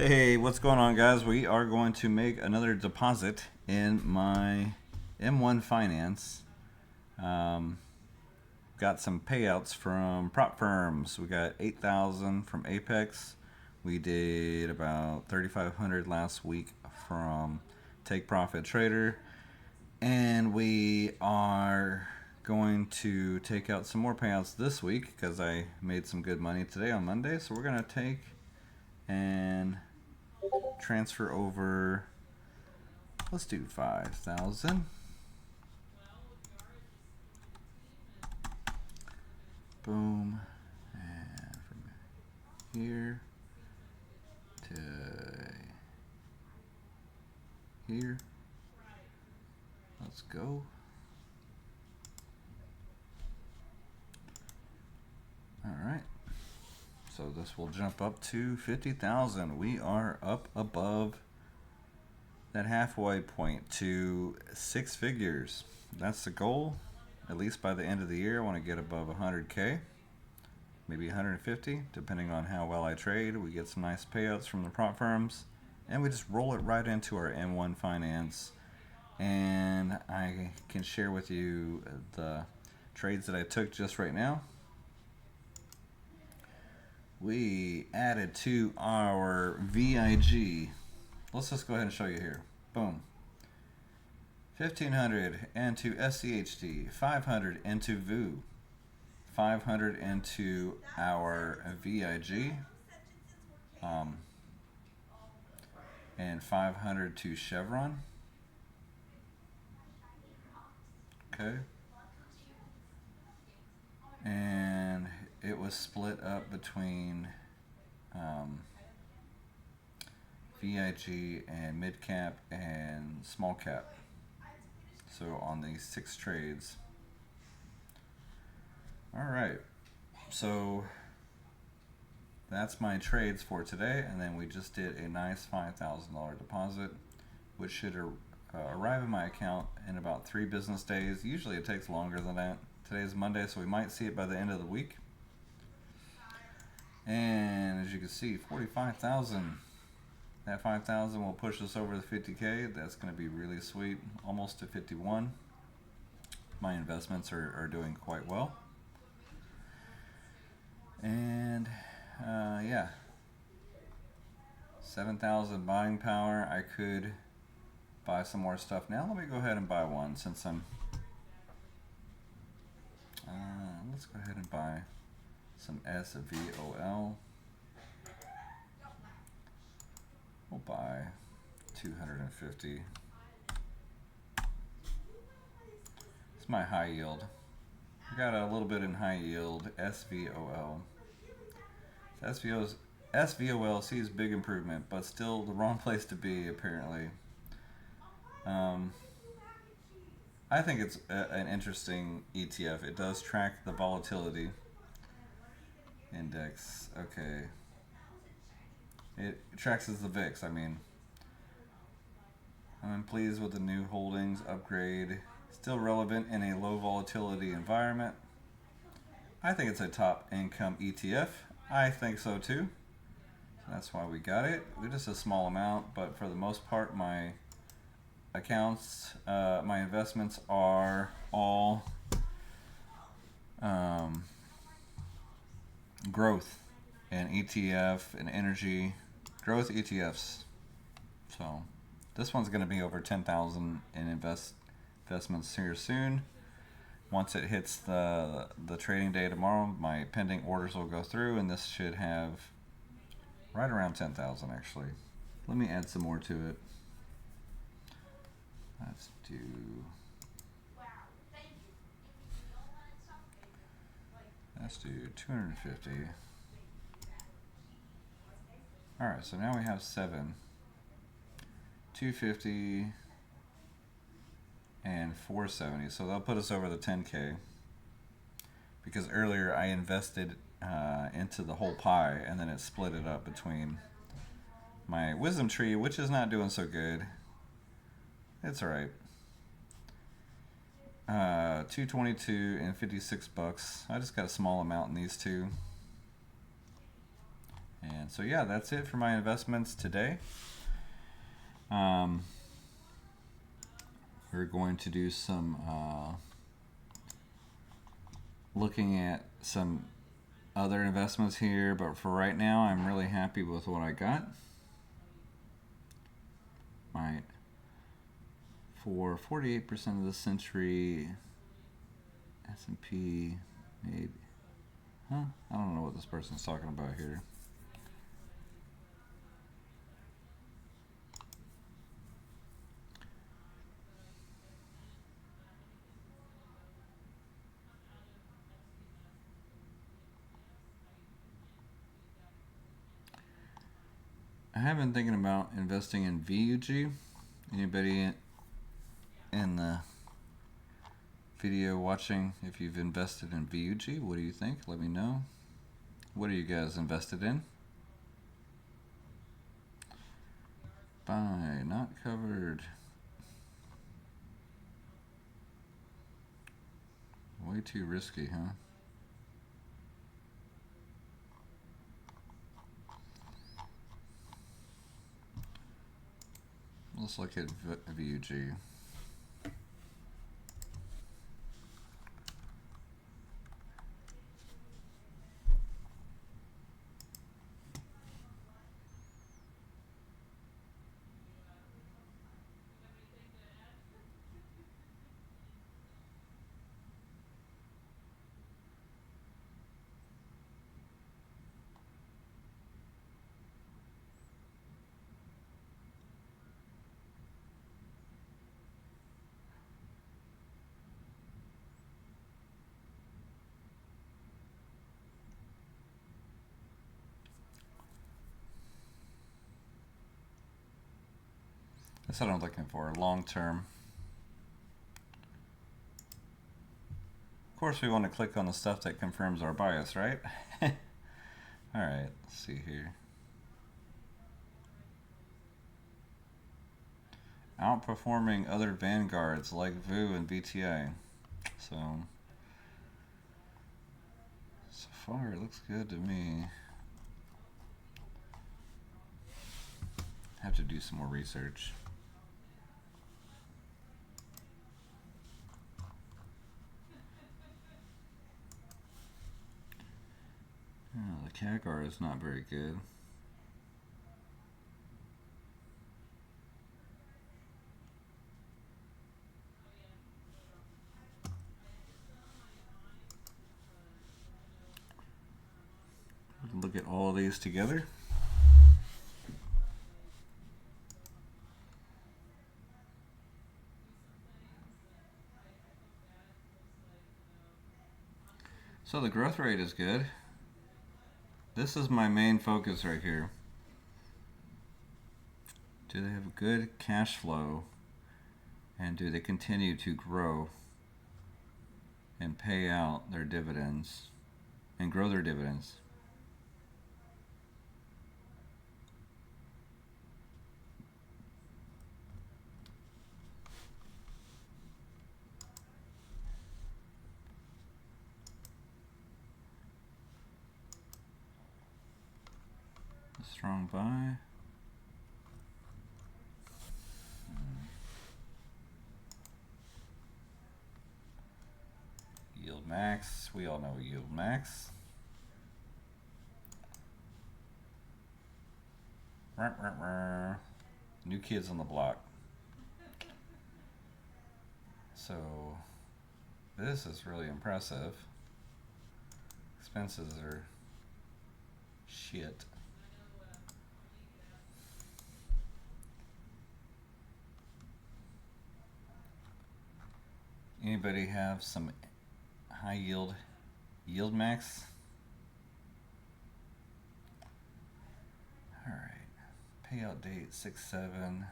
Hey, what's going on, guys? We are going to make another deposit in my M1 Finance. Um, got some payouts from prop firms. We got 8,000 from Apex. We did about 3,500 last week from Take Profit Trader, and we are going to take out some more payouts this week because I made some good money today on Monday. So we're gonna take and transfer over. Let's do 5,000. Boom. And from here to here. Let's go. All right. So this will jump up to 50,000. We are up above that halfway point to 6 figures. That's the goal. At least by the end of the year, I want to get above 100K, maybe 150, depending on how well I trade. We get some nice payouts from the prop firms, and we just roll it right into our M1 Finance. And I can share with you the trades that I took just right now. We added to our VIG. Let's just go ahead and show you here. Boom. 1,500 into SCHD, 500 into VU, 500 into our VIG, and 500 to Chevron. Okay. And it was split up between VIG and mid cap and small cap. So on these 6 trades. All right. So that's my trades for today, and then we just did a nice $5,000 deposit, which should arrive in my account in about 3 business days. Usually it takes longer than that. Today's Monday, so we might see it by the end of the week. And as you can see, 45,000. That 5,000 will push us over the 50K. That's going to be really sweet, almost to 51. My investments are doing quite well. And yeah, 7,000 buying power. I could buy some more stuff now. Let me go ahead and buy one since I'm. Let's go ahead and buy some SVOL. We'll buy 250. It's my high yield. I got a little bit in high yield SVOL. SVOL sees big improvement, but still the wrong place to be apparently. I think it's an interesting ETF. It does track the volatility index. Okay. It tracks as the VIX. I'm pleased with the new holdings upgrade. Still relevant in a low volatility environment. I think it's a top income ETF. I think so too. That's why we got it. We're just a small amount, but for the most part, my accounts, my investments are all growth and ETF and energy growth ETFs. So this one's going to be over 10,000 in investments here soon. Once it hits the trading day tomorrow, my pending orders will go through, and this should have right around 10,000 actually. Let me add some more to it. Let's do 250. Alright, so now we have 7, 250, and 470. So that'll put us over the 10K. Because earlier I invested into the whole pie, and then it split it up between my wisdom tree, which is not doing so good. It's alright. 222 and $56. I just got a small amount in these two. And so yeah, that's it for my investments today. We're going to do some looking at some other investments here, but for right now I'm really happy with what I got. Right. For 48% of the century, S&P maybe. Huh? I don't know what this person's talking about here. I have been thinking about investing in VUG. Anybody in the video watching, if you've invested in VUG, what do you think? Let me know. What are you guys invested in? Buy, not covered. Way too risky, huh? Let's look at VUG. That's what I'm looking for, long term. Of course, we want to click on the stuff that confirms our bias, right? Alright, let's see here. Outperforming other vanguards like VU and VTI. So far it looks good to me. Have to do some more research. Oh, the CAGR is not very good. Look at all these together. So the growth rate is good. This is my main focus right here. Do they have good cash flow? And do they continue to grow and pay out their dividends and grow their dividends? Strong buy. Yield max. We all know yield max. New kids on the block. So this is really impressive. Expenses are shit. Anybody have some high yield max? All right. Payout date 6/7.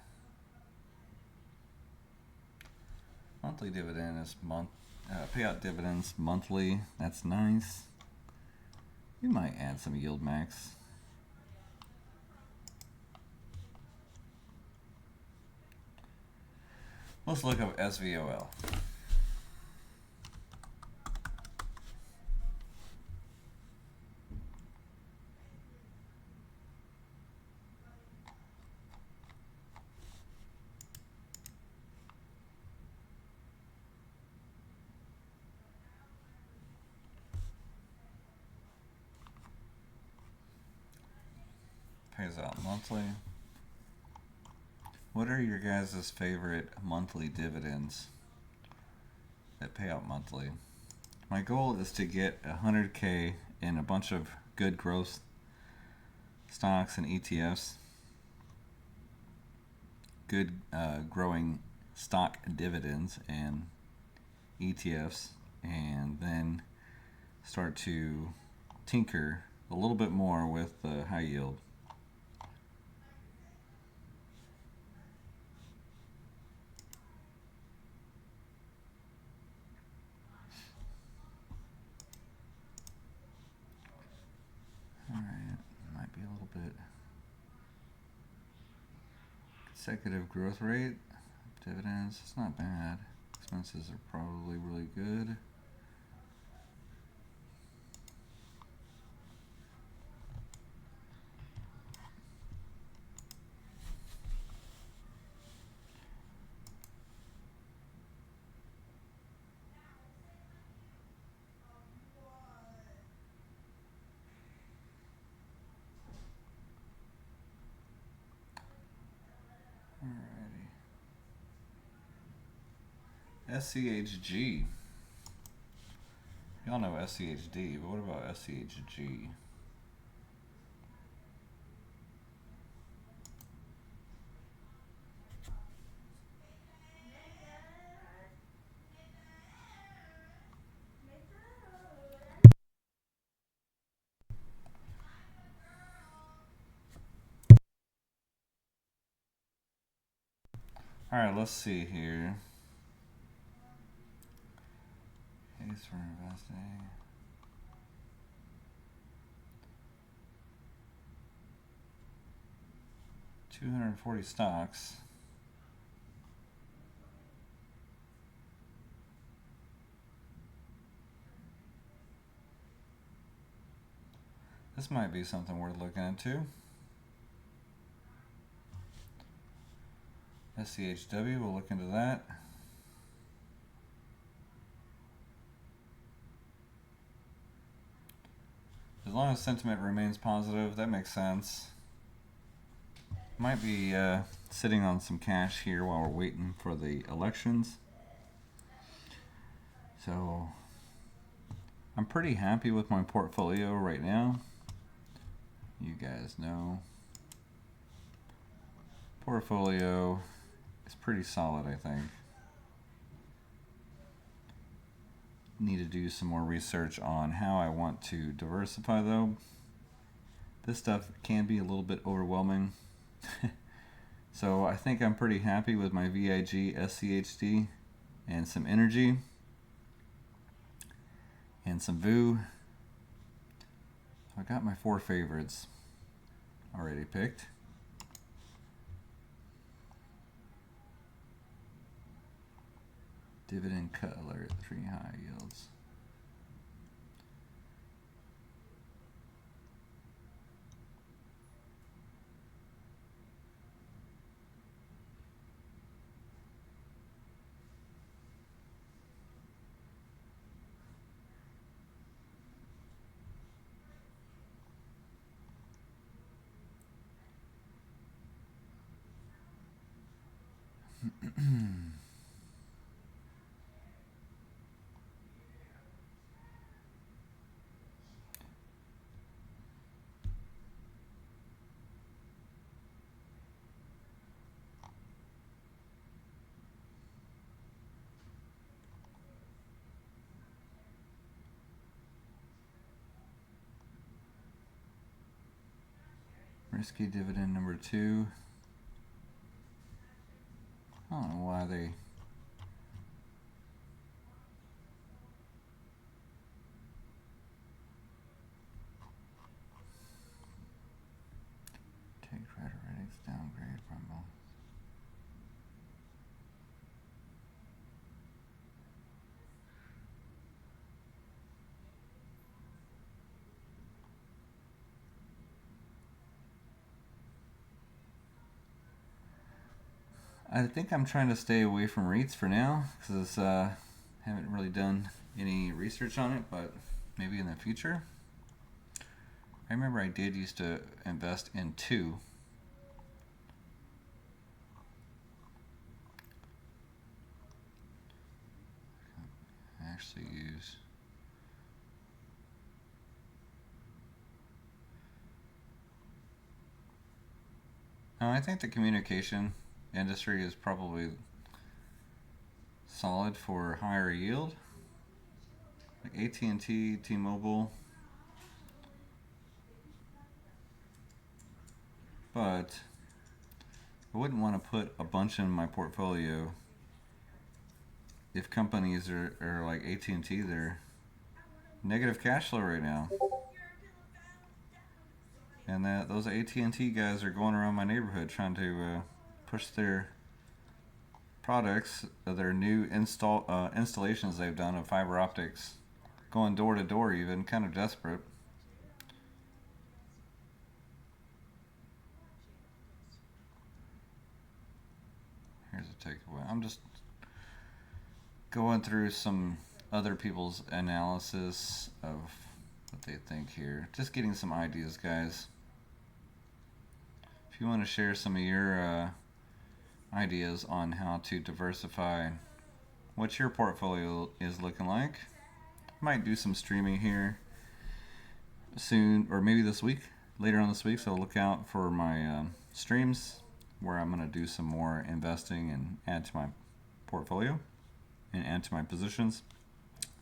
Monthly dividend is payout dividends monthly. That's nice. You might add some yield max. Let's look up SVOL. pays out monthly. What are your guys' favorite monthly dividends that pay out monthly? My goal is to get 100K in a bunch of good growth stocks and ETFs, good growing stock dividends and ETFs, and then start to tinker a little bit more with the high yield. Alright, might be a little bit. Consecutive growth rate, dividends, it's not bad. Expenses are probably really good. Alrighty. SCHG. Y'all know SCHD, but what about SCHG? Alright, let's see here. Case for investing. $240 stocks. This might be something worth looking into. SCHW, we'll look into that. As long as sentiment remains positive, that makes sense. Might be sitting on some cash here while we're waiting for the elections. So I'm pretty happy with my portfolio right now. You guys know. Portfolio is pretty solid, I think. Need to do some more research on how I want to diversify though. This stuff can be a little bit overwhelming. So I think I'm pretty happy with my VIG, SCHD, and some energy, and some VU. I got my 4 favorites already picked. Dividend cut alert, 3 high yields. Risky dividend number 2. I don't know why they take credit ratings downgrade from them. I think I'm trying to stay away from REITs for now because haven't really done any research on it, but maybe in the future. I remember I did used to invest in two. I actually use. I think the communication industry is probably solid for higher yield, like AT&T, T-Mobile, but I wouldn't want to put a bunch in my portfolio if companies are like AT&T. They're negative cash flow right now, and that those AT&T guys are going around my neighborhood trying to push their products, their new installations they've done of fiber optics, going door to door, even kind of desperate. Here's a takeaway. I'm just going through some other people's analysis of what they think here, just getting some ideas, guys. If you want to share some of your ideas on how to diversify what your portfolio is looking like, might do some streaming here soon, or maybe this week, later on this week. So look out for my streams where I'm going to do some more investing and add to my portfolio and add to my positions.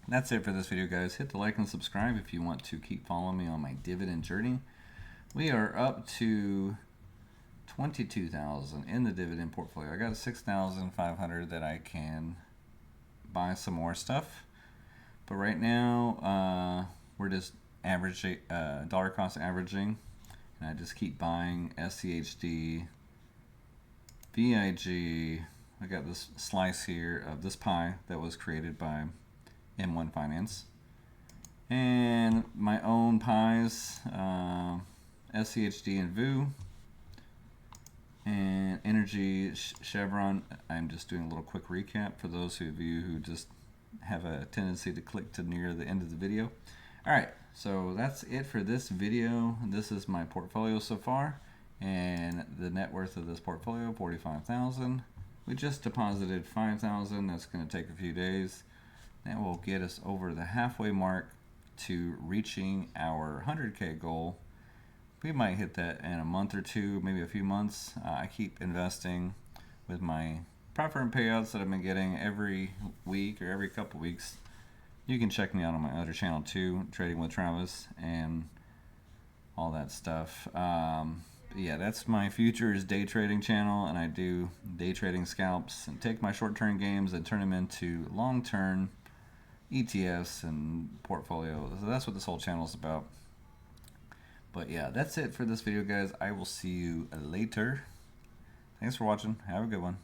That's it for this video, guys. Hit the like and subscribe if you want to keep following me on my dividend journey. We are up to 22,000 in the dividend portfolio. I got 6,500 that I can buy some more stuff. But right now, we're just averaging, dollar cost averaging, and I just keep buying SCHD, VIG. I got this slice here of this pie that was created by M1 Finance, and my own pies, SCHD and VU, and Energy Chevron. I'm just doing a little quick recap for those of you who just have a tendency to click to near the end of the video. Alright, so that's it for this video. This is my portfolio so far, and the net worth of this portfolio, 45,000. We just deposited 5,000. That's going to take a few days. That will get us over the halfway mark to reaching our 100K goal. We might hit that in a month or two, maybe a few months. I keep investing with my profit and payouts that I've been getting every week or every couple weeks. You can check me out on my other channel too, Trading with Travis and all that stuff. Yeah, that's my futures day trading channel, and I do day trading scalps and take my short-term games and turn them into long-term ETFs and portfolios. So that's what this whole channel is about. But yeah, that's it for this video, guys. I will see you later. Thanks for watching. Have a good one.